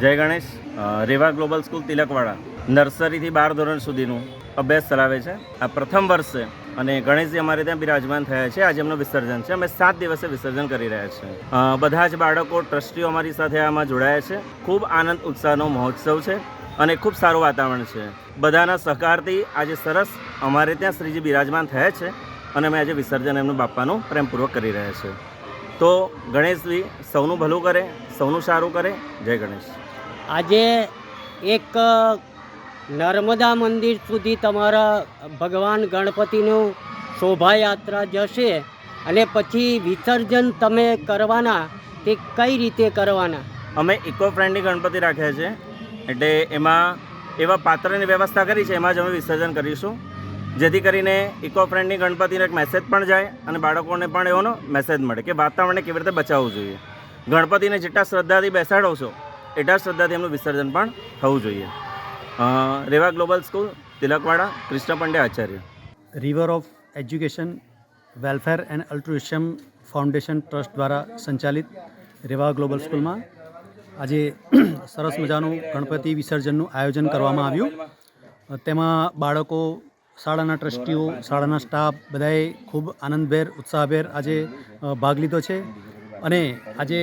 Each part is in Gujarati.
જય ગણેશ. રેવા ગ્લોબલ સ્કૂલ તિલકવાડા નર્સરીથી 12 ધોરણ સુધીનું અભ્યાસ ચલાવે છે. આ પ્રથમ વર્ષ છે અને ગણેશજી અમારે ત્યાં બિરાજમાન થયા છે. આજે એમનું વિસર્જન છે. અમે 7 દિવસે વિસર્જન કરી રહ્યા છીએ. બધા જ બાળકો ટ્રસ્ટીઓ અમારી સાથે આમાં જોડાયા છે. ખૂબ આનંદ ઉત્સાહનો મહોત્સવ છે અને ખૂબ સારું વાતાવરણ છે. બધાના સહકારથી આજે સરસ અમારે ત્યાં શ્રીજી બિરાજમાન થયા છે અને અમે આજે વિસર્જન એમનું બાપાનું પ્રેમપૂર્વક કરી રહ્યા છીએ. તો ગણેશજી સૌનું ભલું કરે, સૌનું સારું કરે. જય ગણેશ. આજે એક નર્મદા મંદિર સુધી તમારા ભગવાન ગણપતિનું શોભાયાત્રા જશે અને પછી વિસર્જન તમે કરવાના, તે કઈ રીતે કરવાના? અમે ઇકો ફ્રેન્ડલી ગણપતિ રાખ્યા છે, એટલે એમાં એવા પાત્રની વ્યવસ્થા કરી છે. એમાં જ અમે વિસર્જન કરીશું, જેથી કરીને ઇકો ફ્રેન્ડલી ગણપતિને એક મેસેજ પણ જાય અને બાળકોને પણ એવાનો મેસેજ મળે કે વાતાવરણને કેવી રીતે બચાવવું જોઈએ. ગણપતિને જેટલા શ્રદ્ધાથી બેસાડો છો એટલા શ્રદ્ધાથી એમનું વિસર્જન પણ થવું જોઈએ. રેવા ગ્લોબલ સ્કૂલ તિલકવાડા, કૃષ્ણ પંડ્યા આચાર્ય. River of education welfare and altruism foundation trust દ્વારા સંચાલિત રેવા ગ્લોબલ સ્કૂલમાં આજે સરસ મજાનું ગણપતિ વિસર્જનનું આયોજન કરવામાં આવ્યું. તેમાં બાળકો, શાળાના ટ્રસ્ટીઓ, શાળાના સ્ટાફ બધાએ ખૂબ આનંદભેર, ઉત્સાહભેર આજે ભાગ લીધો છે. અને આજે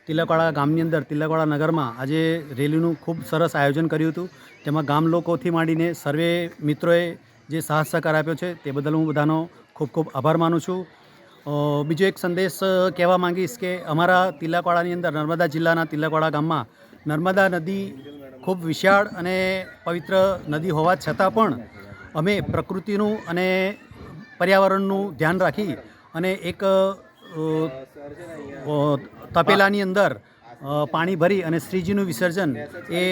તિલકવાડા ગામની અંદર, તિલકવાડા નગરમાં આજે રેલીનું ખૂબ સરસ આયોજન કર્યું હતું. તેમાં ગામ લોકોથી માંડીને સર્વે મિત્રોએ જે સાહસ સહકાર આપ્યો છે તે બદલ હું બધાનો ખૂબ ખૂબ આભાર માનું છું. બીજો એક સંદેશ કહેવા માંગીશ કે અમારા તિલકવાડાની અંદર, નર્મદા જિલ્લાના તિલકવાડા ગામમાં નર્મદા નદી ખૂબ વિશાળ અને પવિત્ર નદી હોવા છતાં પણ અમે પ્રકૃતિનું અને પર્યાવરણનું ધ્યાન રાખી અને એક તપેલાની અંદર પાણી ભરી અને શ્રીજીનું વિસર્જન એ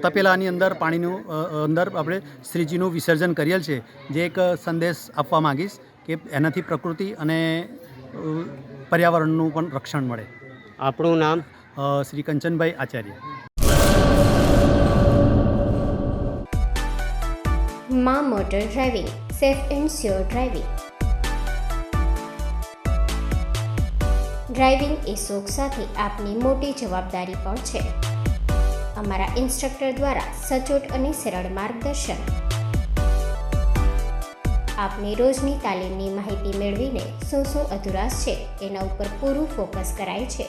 તપેલાની અંદર પાણીનું અંદર આપણે શ્રીજીનું વિસર્જન કરેલ છે. જે એક સંદેશ આપવા માંગીશ કે એનાથી પ્રકૃતિ અને પર્યાવરણનું પણ રક્ષણ મળે. આપણું નામ? શ્રી કંચનભાઈ આચાર્ય. માં motor driving, safe and sure driving. Driving એ શોખ સાથે આપની મોટી જવાબદારી પણ છે. અમારા ઇન્સ્ટ્રક્ટર દ્વારા સચોટ અને સરળ માર્ગદર્શન. આપની રોજની તાલીમની માહિતી મેળવીને શું અધુરાશ છે એના ઉપર પૂરું ફોકસ કરાય છે.